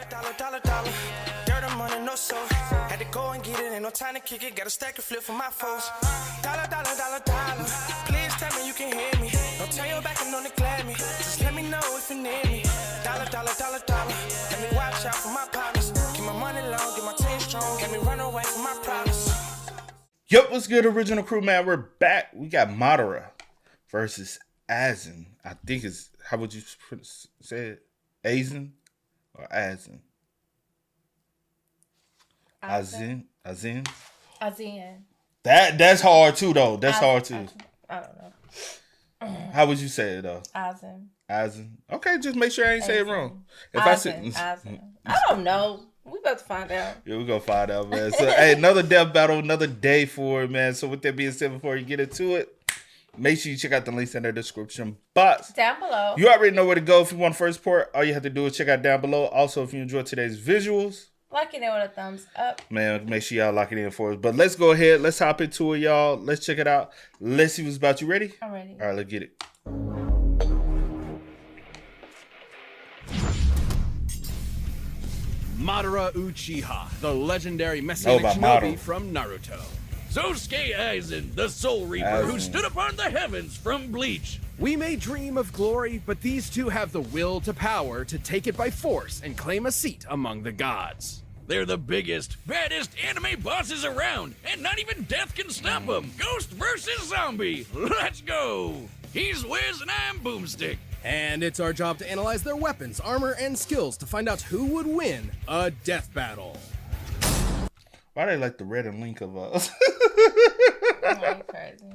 Dollar. Dirt on money, no soul. Had to go and get it, ain't no time to kick it. Got a stack and flip for my foes. Dollar. Please tell me you can hear me. Don't turn your back and don't neglect me. Just let me know if you need me. Dollar. Let me watch out for my partners. Keep my money long, get my team strong. Let me run away from my problems. Yup, what's good, original crew, man? We're back. We got Madara versus Aizen. I think it's, how would you say it? Aizen or Aizen? Aizen. That's hard too, though. That's hard too. I don't know. How would you say it though? Aizen. Okay, just make sure I ain't say it wrong. If Aizen. I don't know. We about to find out. Yeah, we're gonna find out, man. So, hey, another death battle, another day for it, man. So, with that being said, before you get into it, make sure you check out the links in the description box. Down below. You already know where to go if you want first support. All you have to do is check out down below. Also, if you enjoyed today's visuals, like it with a thumbs up. Man, make sure y'all lock it in for us. But let's go ahead. Let's hop into it, y'all. Let's check it out. Let's see what's about. You ready? I'm ready. All right, let's get it. Madara Uchiha, the legendary messianic shinobi from Naruto. Sosuke Aizen, the Soul Reaper who stood upon the heavens from Bleach. We may dream of glory, but these two have the will to power to take it by force and claim a seat among the gods. They're the biggest, baddest anime bosses around, and not even death can stop them. Ghost versus zombie. Let's go. He's Wiz and I'm Boomstick. And it's our job to analyze their weapons, armor, and skills to find out who would win a death battle. Why they like the red and link of us? Oh, crazy.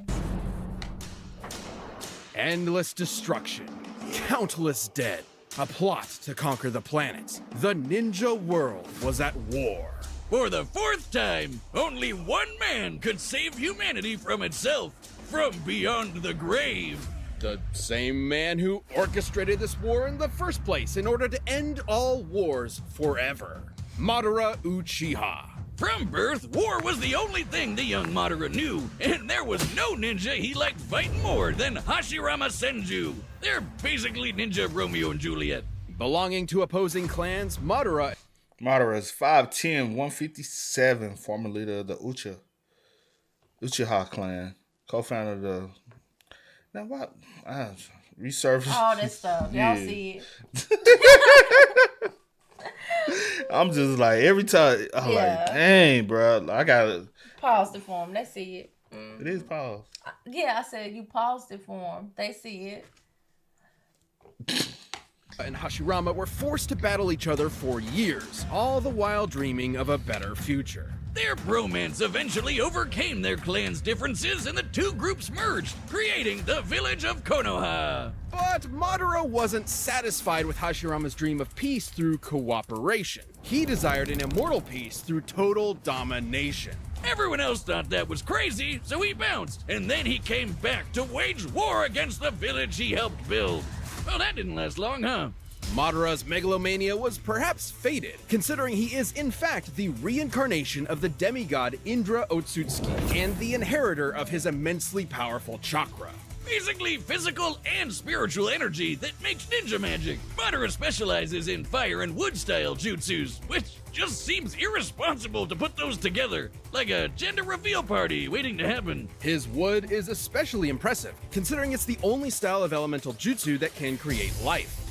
Endless destruction, countless dead, a plot to conquer the planet. The ninja world was at war. For the fourth time, only one man could save humanity from itself, from beyond the grave. The same man who orchestrated this war in the first place in order to end all wars forever. Madara Uchiha. From birth, war was the only thing the young Madara knew, and there was no ninja he liked fighting more than Hashirama Senju. They're basically ninja Romeo and Juliet. Belonging to opposing clans, Madara is 5'10", 157, former leader of the Uchiha clan, co-founder of the... Now what? Resurface. All this stuff. Y'all see it. I'm just like, every time, I'm like, dang, bro. I gotta... Paused it for them. They see it. It is paused. Yeah, I said you paused it for them. They see it. and Hashirama were forced to battle each other for years, all the while dreaming of a better future. Their bromance eventually overcame their clan's differences and the two groups merged, creating the village of Konoha. But Madara wasn't satisfied with Hashirama's dream of peace through cooperation. He desired an immortal peace through total domination. Everyone else thought that was crazy, so he bounced, and then he came back to wage war against the village he helped build. Well, that didn't last long, huh? Madara's megalomania was perhaps faded, considering he is in fact the reincarnation of the demigod Indra Otsutsuki and the inheritor of his immensely powerful chakra. Basically physical and spiritual energy that makes ninja magic. Madara specializes in fire and wood style jutsus, which just seems irresponsible to put those together, like a gender reveal party waiting to happen. His wood is especially impressive, considering it's the only style of elemental jutsu that can create life.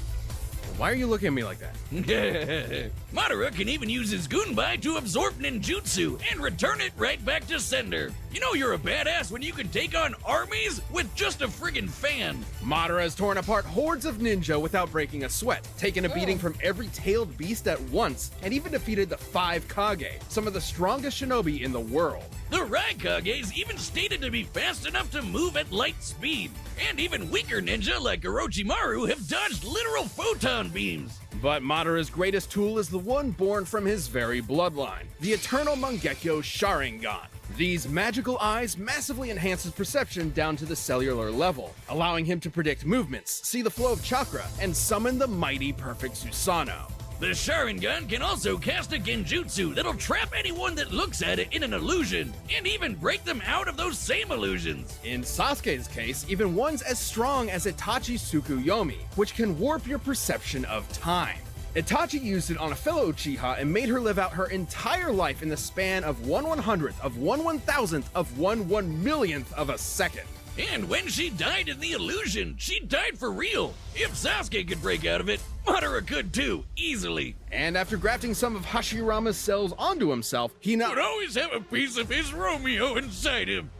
Why are you looking at me like that? Madara can even use his Gunbai to absorb ninjutsu and return it right back to sender. You know you're a badass when you can take on armies with just a friggin' fan. Madara has torn apart hordes of ninja without breaking a sweat, taken a beating from every tailed beast at once, and even defeated the 5 Kage, some of the strongest shinobi in the world. The Raikages even stated to be fast enough to move at light speed. And even weaker ninja like Orochimaru have dodged literal photon beams. But Madara's greatest tool is the one born from his very bloodline, the eternal Mangekyo Sharingan. These magical eyes massively enhance his perception down to the cellular level, allowing him to predict movements, see the flow of chakra, and summon the mighty perfect Susanoo. The Sharingan can also cast a genjutsu that'll trap anyone that looks at it in an illusion, and even break them out of those same illusions. In Sasuke's case, even ones as strong as Itachi Tsukuyomi, which can warp your perception of time. Itachi used it on a fellow Uchiha and made her live out her entire life in the span of 1/100th of 1/1000th of 1/1,000,000th of a second. And when she died in the illusion, she died for real. If Sasuke could break out of it, Madara could too, easily. And after grafting some of Hashirama's cells onto himself, he Would always have a piece of his Romeo inside him.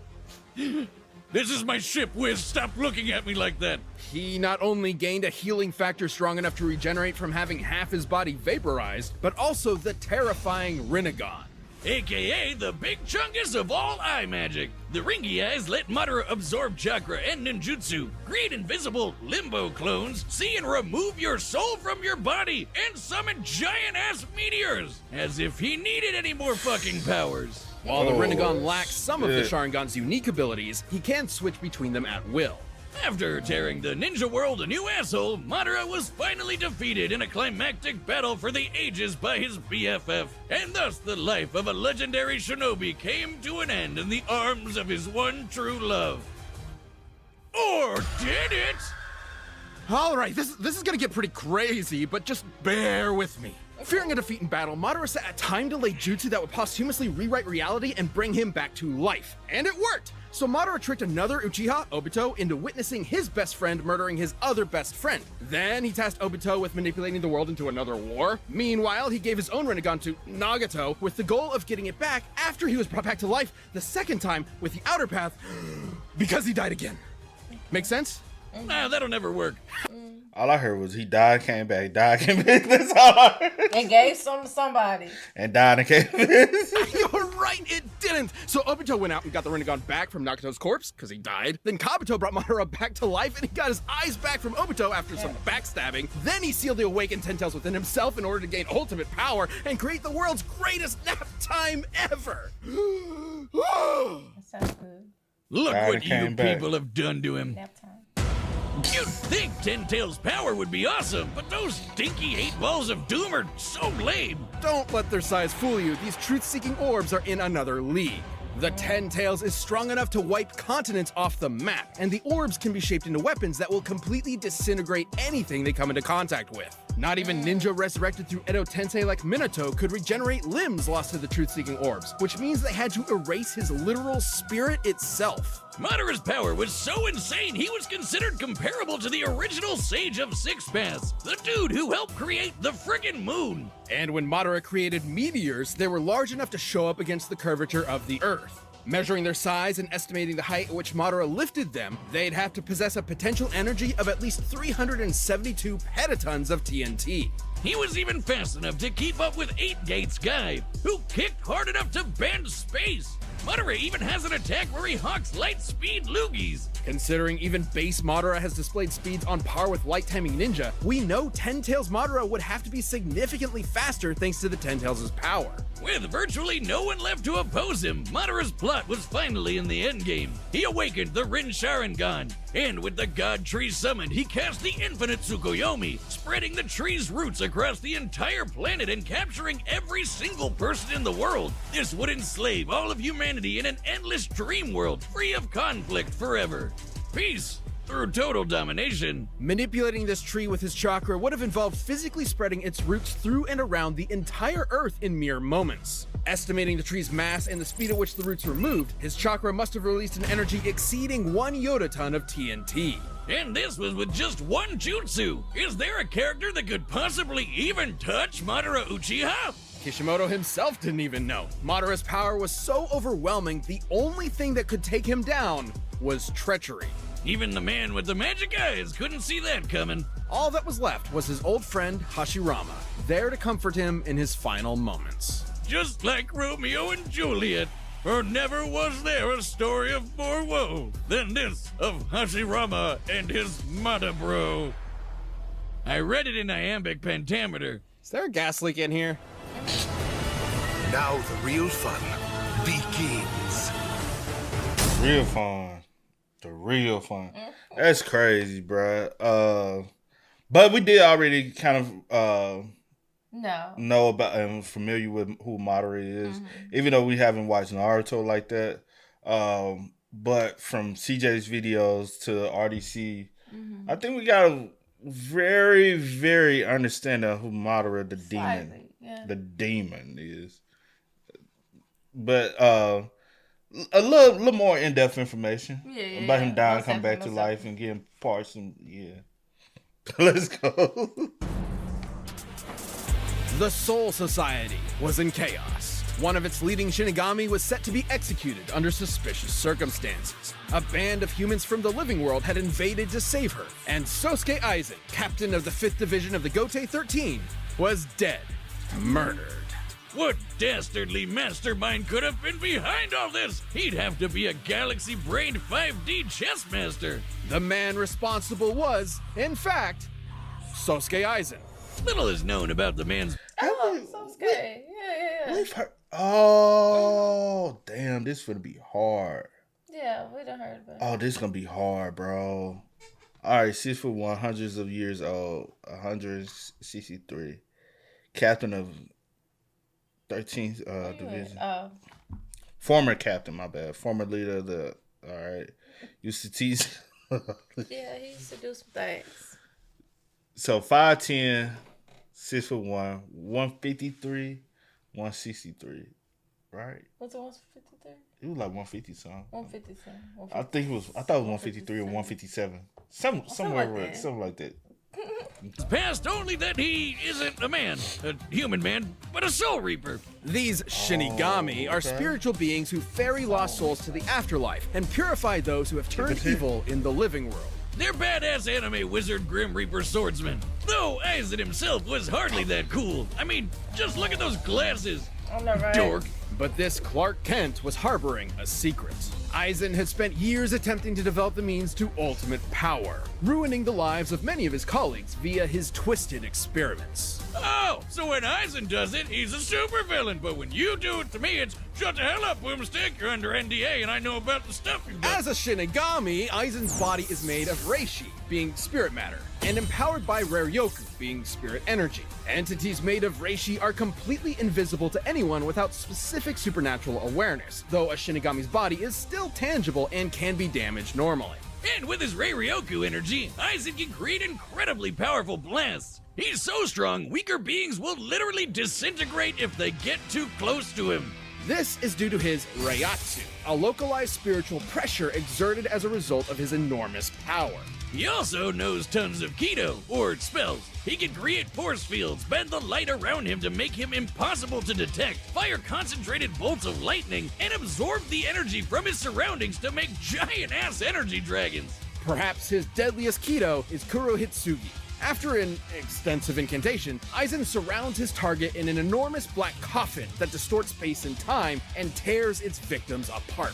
This is my ship, Wiz. Stop looking at me like that. He not only gained a healing factor strong enough to regenerate from having half his body vaporized, but also the terrifying Rinnegan. AKA the big chungus of all eye magic. The ringy eyes let Madara absorb chakra and ninjutsu, create invisible limbo clones, see and remove your soul from your body, and summon giant-ass meteors. As if he needed any more fucking powers. While the Oh, Rinnegan lacks some of the shit. Sharingan's unique abilities, he can switch between them at will. After tearing the ninja world a new asshole, Madara was finally defeated in a climactic battle for the ages by his BFF, and thus the life of a legendary shinobi came to an end in the arms of his one true love. Or did it? All right, this is gonna get pretty crazy, but just bear with me. Fearing a defeat in battle, Madara set a time-delayed jutsu that would posthumously rewrite reality and bring him back to life. And it worked! So Madara tricked another Uchiha, Obito, into witnessing his best friend murdering his other best friend. Then he tasked Obito with manipulating the world into another war. Meanwhile, he gave his own Rinnegan to Nagato with the goal of getting it back after he was brought back to life the second time with the outer path because he died again. Make sense? Nah, that'll never work. All I heard was he died, came back, died, came back. That's all I heard. And gave some to somebody. And died and came back. You're right, it didn't! So Obito went out and got the Rinnegan back from Nagato's corpse, because he died. Then Kabuto brought Madara back to life, and he got his eyes back from Obito after some backstabbing. Then he sealed the awakened Ten Tails within himself in order to gain ultimate power and create the world's greatest nap time ever! That sounds good. Look Died what and you came back. people have done to him. Nap time. You'd think Ten Tails' power would be awesome, but those stinky 8 balls of doom are so lame. Don't let their size fool you. These truth-seeking orbs are in another league. The Ten Tails is strong enough to wipe continents off the map, and the orbs can be shaped into weapons that will completely disintegrate anything they come into contact with. Not even ninja resurrected through Edo Tensei like Minato could regenerate limbs lost to the truth-seeking orbs, which means they had to erase his literal spirit itself. Madara's power was so insane he was considered comparable to the original Sage of Six Paths, the dude who helped create the friggin' moon. And when Madara created meteors, they were large enough to show up against the curvature of the Earth. Measuring their size and estimating the height at which Madara lifted them, they'd have to possess a potential energy of at least 372 petatons of TNT. He was even fast enough to keep up with 8 Gates Guy, who kicked hard enough to bend space. Madara even has an attack where he hawks light speed loogies. Considering even base Madara has displayed speeds on par with Light Timing Ninja, we know Ten Tails Madara would have to be significantly faster thanks to the Ten Tails' power. With virtually no one left to oppose him, Madara's plot was finally in the endgame. He awakened the Rin Sharingan, and with the God Tree summoned, he cast the infinite Tsukuyomi, spreading the tree's roots across the entire planet and capturing every single person in the world. This would enslave all of humanity in an endless dream world, free of conflict forever. Peace through total domination. Manipulating this tree with his chakra would have involved physically spreading its roots through and around the entire Earth in mere moments. Estimating the tree's mass and the speed at which the roots were moved, his chakra must have released an energy exceeding 1 yotaton of TNT. And this was with just one jutsu. Is there a character that could possibly even touch Madara Uchiha? Kishimoto himself didn't even know. Madara's power was so overwhelming, the only thing that could take him down was treachery. Even the man with the magic eyes couldn't see that coming. All that was left was his old friend Hashirama, there to comfort him in his final moments. Just like Romeo and Juliet, for never was there a story of more woe than this of Hashirama and his Madabro. I read it in iambic pentameter. Is there a gas leak in here? Now the real fun begins. Real fun. The real fun. That's crazy, bruh. But we did already kind of know about and familiar with who Madara is, even though we haven't watched Naruto like that. But from CJ's videos to RDC, I think we got very, very understanding of who Madara the demon is. But a little more in-depth information about him dying, come back to life, and getting parts. And let's go. The Soul Society was in chaos. One of its leading Shinigami was set to be executed under suspicious circumstances. A band of humans from the living world had invaded to save her, and Sosuke Aizen, captain of the 5th Division of the Gotei 13, was dead, murdered. What dastardly mastermind could have been behind all this? He'd have to be a galaxy-brained 5D chess master. The man responsible was, in fact, Sosuke Aizen. Little is known about the man's... Oh, Sosuke. Yeah. We've heard. Oh, damn! This is gonna be hard. Yeah, we done heard about it. Oh, this is gonna be hard, bro. All right, 6'1", hundreds of years old, 163, captain of 13th division. Oh. Former captain, my bad. Former leader of the. All right, used to teach. Yeah, he used to do some things. So 5'10", 6'1", 153, 163, right? What's it, 153? It was like 150 something. 157. I think it was. I thought it was 153 or 157. Something like that. It's past only that he isn't a man, a human man, but a soul reaper. These Shinigami are spiritual beings who ferry lost souls to the afterlife and purify those who have turned evil in the living world. They're badass anime wizard Grim Reaper swordsmen. Though Aizen himself was hardly that cool. I mean, just look at those glasses. I know, right? Dork. But this Clark Kent was harboring a secret. Aizen had spent years attempting to develop the means to ultimate power, ruining the lives of many of his colleagues via his twisted experiments. Oh, so when Aizen does it, he's a supervillain, but when you do it to me, it's shut the hell up, Boomstick. You're under NDA, and I know about the stuff you've done. As a Shinigami, Aizen's body is made of Reishi, being spirit matter, and empowered by Raryoku, being spirit energy. Entities made of Reishi are completely invisible to anyone without specific supernatural awareness, though a Shinigami's body is still tangible and can be damaged normally. And with his Raryoku energy, Aizen can create incredibly powerful blasts. He's so strong, weaker beings will literally disintegrate if they get too close to him. This is due to his Reiatsu, a localized spiritual pressure exerted as a result of his enormous power. He also knows tons of Kido, or spells. He can create force fields, bend the light around him to make him impossible to detect, fire concentrated bolts of lightning, and absorb the energy from his surroundings to make giant-ass energy dragons. Perhaps his deadliest Kido is Kurohitsugi. After an extensive incantation, Aizen surrounds his target in an enormous black coffin that distorts space and time and tears its victims apart.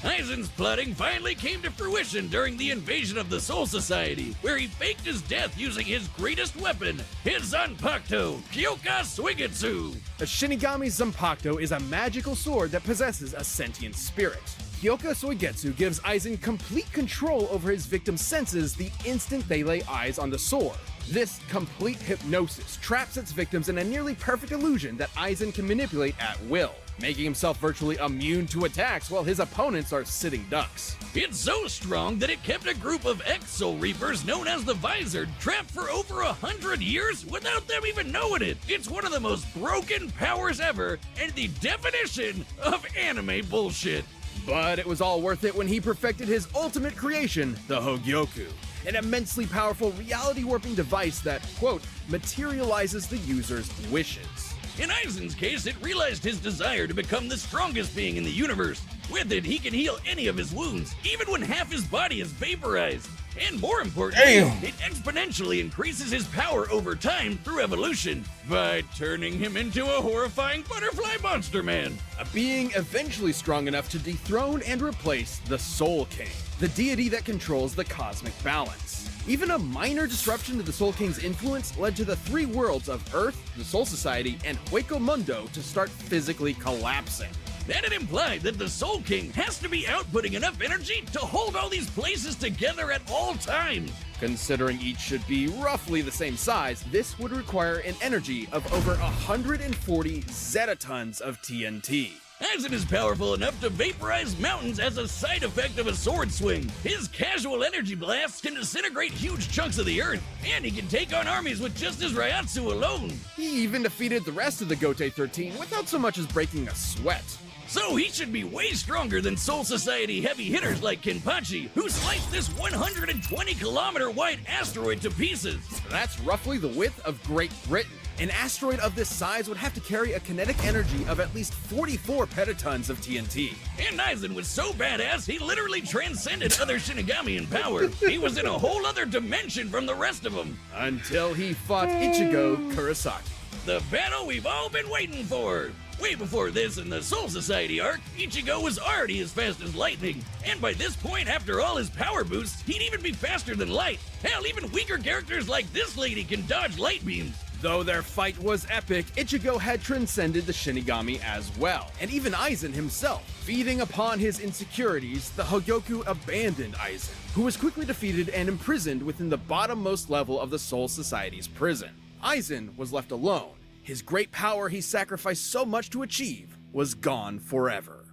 Aizen's plotting finally came to fruition during the invasion of the Soul Society, where he faked his death using his greatest weapon, his Zanpakuto, Kyoka Suigetsu. A Shinigami Zanpakuto is a magical sword that possesses a sentient spirit. Kyoka Suigetsu gives Aizen complete control over his victim's senses the instant they lay eyes on the sword. This complete hypnosis traps its victims in a nearly perfect illusion that Aizen can manipulate at will, making himself virtually immune to attacks while his opponents are sitting ducks. It's so strong that it kept a group of ex-Soul Reapers known as the Visor trapped for over 100 years without them even knowing it. It's one of the most broken powers ever and the definition of anime bullshit. But it was all worth it when he perfected his ultimate creation, the Hogyoku, an immensely powerful reality-warping device that, quote, materializes the user's wishes. In Aizen's case, it realized his desire to become the strongest being in the universe. With it, he can heal any of his wounds, even when half his body is vaporized. And more importantly, it exponentially increases his power over time through evolution by turning him into a horrifying butterfly monster man. A being eventually strong enough to dethrone and replace the Soul King, the deity that controls the cosmic balance. Even a minor disruption to the Soul King's influence led to the three worlds of Earth, the Soul Society, and Hueco Mundo to start physically collapsing. That it implied that the Soul King has to be outputting enough energy to hold all these places together at all times. Considering each should be roughly the same size, this would require an energy of over 140 zetatons of TNT. Aizen is powerful enough to vaporize mountains as a side effect of a sword swing. His casual energy blasts can disintegrate huge chunks of the earth, and he can take on armies with just his Ryatsu alone. He even defeated the rest of the Gote 13 without so much as breaking a sweat. So he should be way stronger than Soul Society heavy hitters like Kenpachi, who sliced this 120-kilometer wide asteroid to pieces. That's roughly the width of Great Britain. An asteroid of this size would have to carry a kinetic energy of at least 44 petatons of TNT. And Aizen was so badass, he literally transcended other Shinigami in power. He was in a whole other dimension from the rest of them. Until he fought Ichigo Kurosaki. The battle we've all been waiting for. Way before this in the Soul Society arc, Ichigo was already as fast as lightning. And by this point, after all his power boosts, he'd even be faster than light. Hell, even weaker characters like this lady can dodge light beams. Though their fight was epic, Ichigo had transcended the Shinigami as well, and even Aizen himself. Feeding upon his insecurities, the Hogyoku abandoned Aizen, who was quickly defeated and imprisoned within the bottommost level of the Soul Society's prison. Aizen was left alone. His great power he sacrificed so much to achieve was gone forever.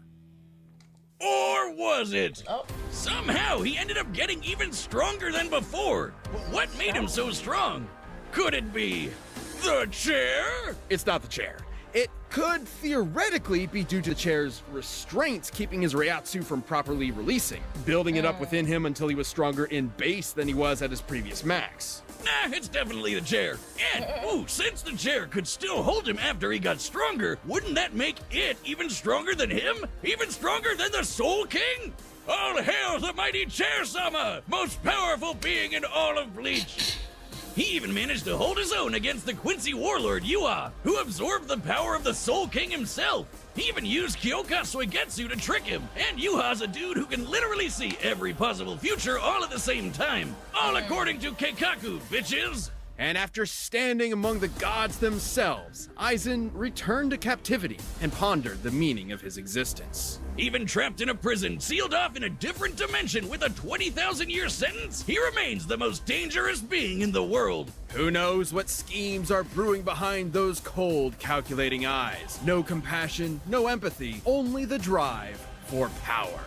Or was it? Oh. Somehow he ended up getting even stronger than before. What made him so strong? Could it be the chair? It's not the chair. It could theoretically be due to the chair's restraints keeping his Ryatsu from properly releasing, building it up within him until he was stronger in base than he was at his previous max. Nah, it's definitely the chair. And, since the chair could still hold him after he got stronger, wouldn't that make it even stronger than him? Even stronger than the Soul King? All hail the mighty Chair-sama, most powerful being in all of Bleach. He even managed to hold his own against the Quincy warlord Yua, who absorbed the power of the Soul King himself. He even used Kyoka Suigetsu to trick him, and Yuha's a dude who can literally see every possible future all at the same time. All according to Keikaku, bitches! And after standing among the gods themselves, Aizen returned to captivity and pondered the meaning of his existence. Even trapped in a prison, sealed off in a different dimension with a 20,000-year sentence, he remains the most dangerous being in the world. Who knows what schemes are brewing behind those cold, calculating eyes? No compassion, no empathy, only the drive for power.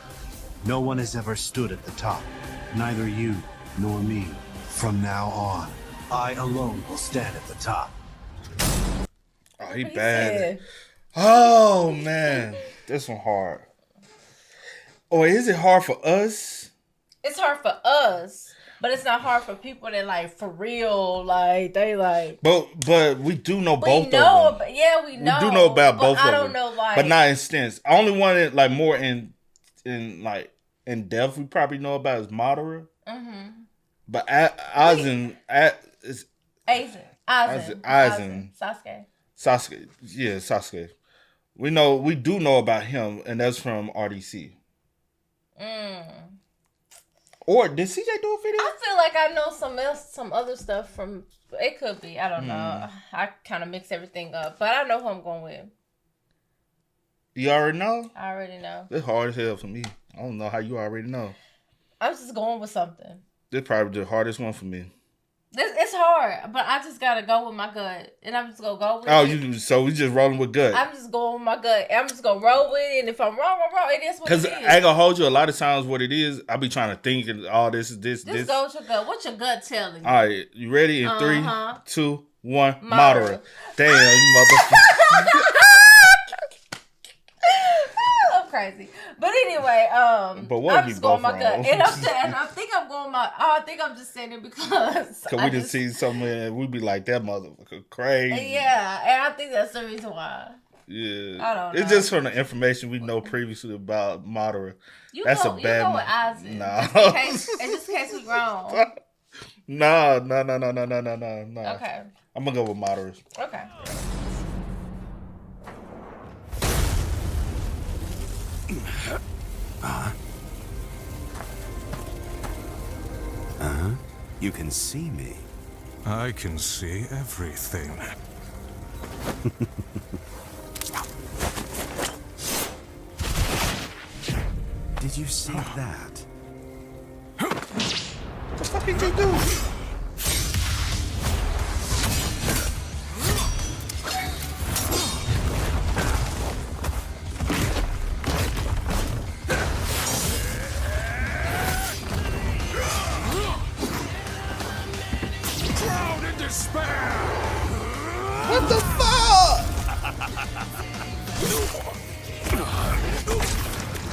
No one has ever stood at the top. Neither you nor me. From now on, I alone will stand at the top. Oh, he bad. Oh, man. This one hard. Or is it hard for us? It's hard for us, but it's not hard for people that like for real, like they like. But we do know both of them. We know. We do know about both of them. I don't know, like, but not in stance. Only one that like more in depth we probably know about is Madara. Mm-hmm. But Aizen. Sasuke. We do know about him, and that's from RDC. Or did CJ do a video? I feel like I know some other stuff from. It could be. I don't know. I kind of mix everything up, but I know who I'm going with. You already know? I already know. It's hard as hell for me. I don't know how you already know. I'm just going with something. This probably the hardest one for me. It's hard, but I just gotta go with my gut, and I'm just gonna go with it. So we just rolling with gut. I'm just going with my gut. I'm just gonna roll with it, and if I'm wrong, I'm wrong. It is what it is. Because I ain't gonna hold you. A lot of times, what it is, I be trying to think, and all this is this. Just go with your gut. What's your gut telling you? All right, you ready? In 3, 2, 1, Madara. Damn, you motherfucker. I'm crazy, but anyway, but what I'm just going with my gut, and I think I'm going my. I think I'm just saying it because we done see something, and we be like that motherfucker crazy. Yeah, and I think that's the reason why. Yeah, I don't know. It's just from the information we know previously about Madara. You that's go, a bad. You go with Aizen. No, just in case we wrong. No. Okay, I'm gonna go with Madara. Okay. You can see me. I can see everything. Did you see that? What the fuck did you do?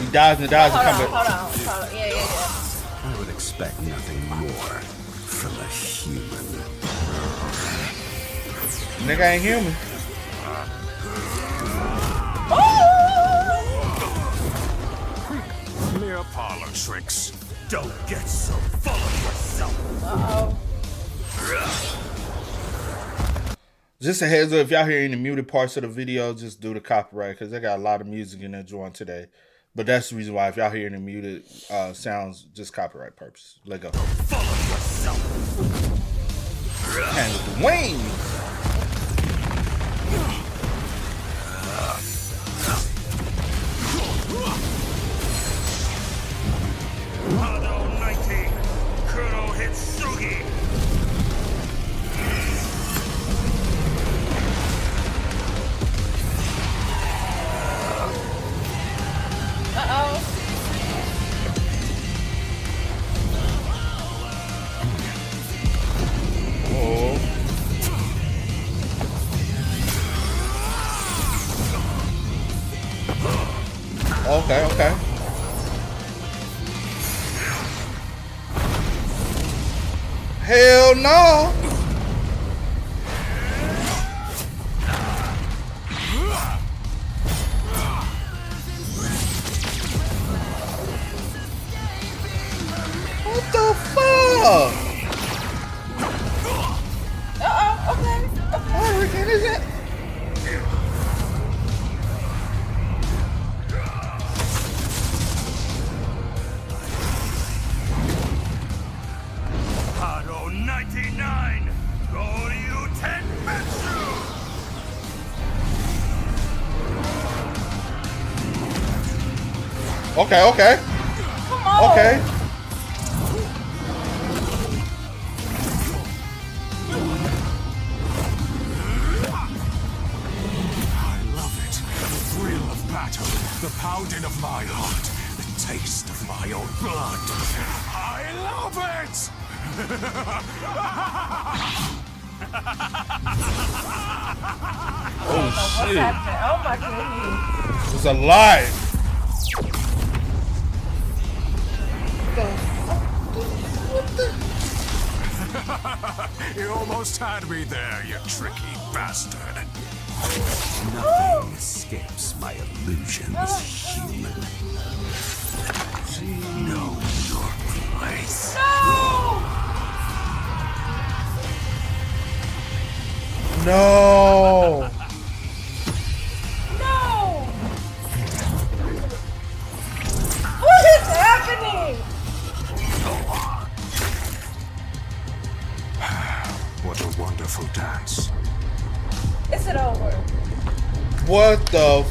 he dies and dies and Hold come on, back. hold on. Yeah. I would expect nothing more from a human. Nigga ain't human. Mere parlor tricks. Don't get so full of yourself. Uh-oh. Just a heads up, if y'all hear any muted parts of the video, just do the copyright because they got a lot of music in that joint today. But that's the reason why if y'all hear any muted sounds, just copyright purpose. Let go. Full of yourself. And with the wings. Hado 90. Kuro Hitsugi. Uh-oh. Oh. Okay. Hell no. What the fuck? Uh-oh. Okay. What hurricane is it? Hado 99. Goryu Tenmetsu. Okay. Come on. Okay. I love it. The thrill of battle, the pounding of my heart, the taste of my own blood. I love it! Oh What's shit. happening? Oh my goodness. It's alive. You almost had me there, you tricky bastard. Nothing escapes my illusions, human. Know your place. No. No! What is happening? What a wonderful dance. Is it over? What the?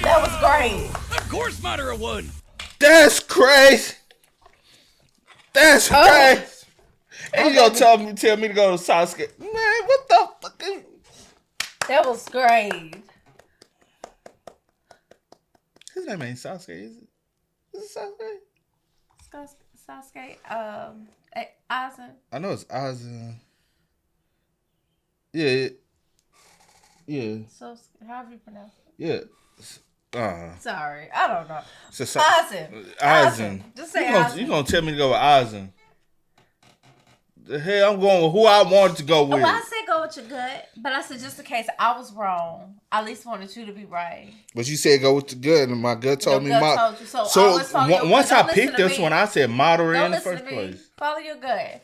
That was great. Of course Madara won. That's crazy. That's Oh. crazy. And you gonna tell me to go to Sasuke? Man, what the fuck? That was great. His name ain't Sasuke, is it? Is it Sasuke? Sasuke, Aizen. I know it's Aizen. Yeah. So, however you pronounce it. Yeah. Sorry, I don't know. So, Aizen. Just say Aizen. You gonna tell me to go with Aizen? The hell, I'm going with who I wanted to go with. Well, I said go with your gut, but I said just in case I was wrong, I at least wanted you to be right. But you said go with the good, and my gut told me Told you. So always follow your once gut. I Don't picked listen to this me. one, I said Madara Don't in the listen first to me. place. Follow your gut.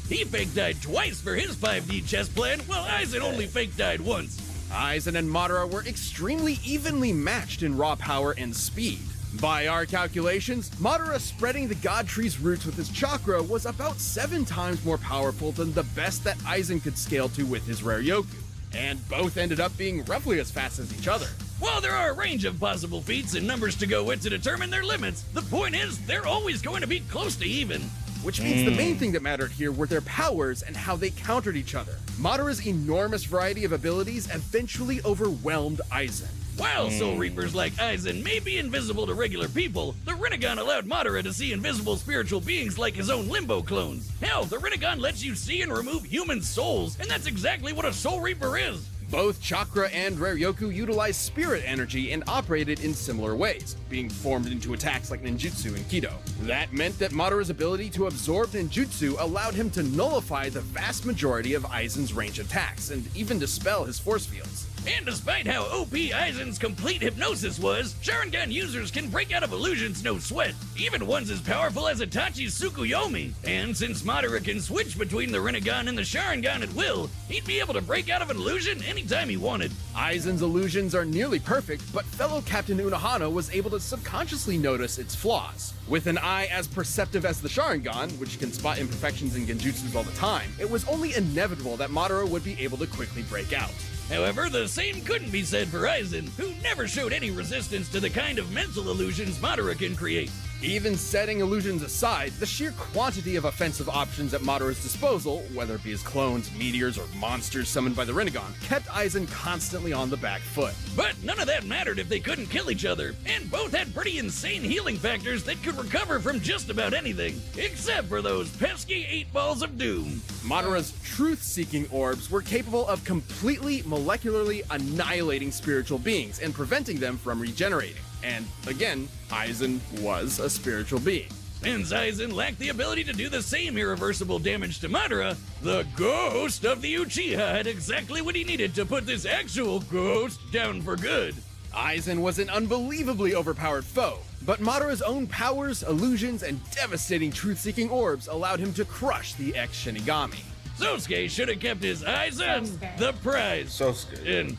He fake died twice for his 5D chess plan, while Aizen only fake died once. Aizen and Madara were extremely evenly matched in raw power and speed. By our calculations, Madara spreading the God Tree's roots with his chakra was about 7 times more powerful than the best that Aizen could scale to with his rare Yoku, and both ended up being roughly as fast as each other. While there are a range of possible feats and numbers to go with to determine their limits, the point is they're always going to be close to even. Which means the main thing that mattered here were their powers and how they countered each other. Madara's enormous variety of abilities eventually overwhelmed Aizen. While Soul Reapers like Aizen may be invisible to regular people, the Rinnegan allowed Madara to see invisible spiritual beings like his own Limbo clones. Hell, the Rinnegan lets you see and remove human souls, and that's exactly what a Soul Reaper is. Both chakra and Raryoku utilized spirit energy and operated in similar ways, being formed into attacks like ninjutsu and kido. That meant that Madara's ability to absorb ninjutsu allowed him to nullify the vast majority of Aizen's range attacks and even dispel his force fields. And despite how OP Aizen's complete hypnosis was, Sharingan users can break out of illusions no sweat, even ones as powerful as Itachi's Tsukuyomi. And since Madara can switch between the Rinnegan and the Sharingan at will, he'd be able to break out of an illusion anytime he wanted. Aizen's illusions are nearly perfect, but fellow Captain Unohana was able to subconsciously notice its flaws. With an eye as perceptive as the Sharingan, which can spot imperfections in genjutsus all the time, it was only inevitable that Madara would be able to quickly break out. However, the same couldn't be said for Aizen, who never showed any resistance to the kind of mental illusions Madara can create. Even setting illusions aside, the sheer quantity of offensive options at Madara's disposal, whether it be his clones, meteors, or monsters summoned by the Rinnegan, kept Aizen constantly on the back foot. But none of that mattered if they couldn't kill each other, and both had pretty insane healing factors that could recover from just about anything, except for those pesky 8 balls of doom. Madara's truth-seeking orbs were capable of completely molecularly annihilating spiritual beings and preventing them from regenerating. And again, Aizen was a spiritual being. Since Aizen lacked the ability to do the same irreversible damage to Madara, the ghost of the Uchiha had exactly what he needed to put this actual ghost down for good. Aizen was an unbelievably overpowered foe, but Madara's own powers, illusions, and devastating truth-seeking orbs allowed him to crush the ex-Shinigami. Sosuke should have kept his eyes on the prize. Sosuke. And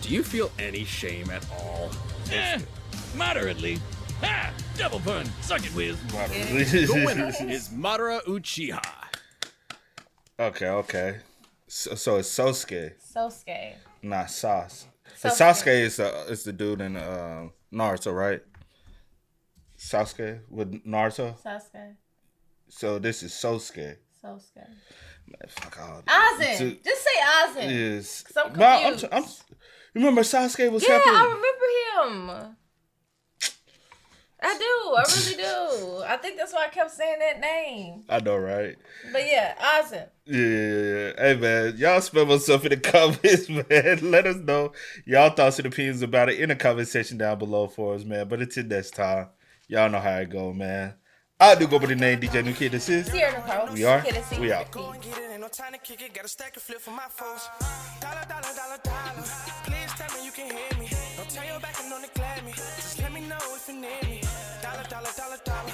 Do you feel any shame at all? Moderately. Ha! Double pun. Suck it, Wiz. The winner is Madara Uchiha. Okay. So it's Sosuke, Sosuke. not Sas. So Sosuke. Sasuke is the dude in Naruto, right? Sasuke with Naruto. Sasuke. So this is Sosuke. Sosuke. Man, fuck all Aizen. Just say Aizen. Yes. 'Cause I'm confused. Remember Sasuke was Yeah, helping. I remember him. I do. I really do. I think that's why I kept saying that name. I know, right? But yeah, Aizen. Yeah. Hey, man, y'all spell myself in the comments, man. Let us know y'all thoughts and opinions about it in the comment section down below for us, man. But until next time, y'all know how it go, man. I do go by the name DJ New Kid. This is Sierra Nicole. We are. Kid and C. We out. Go and get it, ain't no time to kick it. Got a stack of flip for my foes. Dollar, dollar, dollar, dollar. Please tell me you can hear me. Don't turn your back and don't neglect me. Just let me know if you need me. Dollar, dollar, dollar, dollar.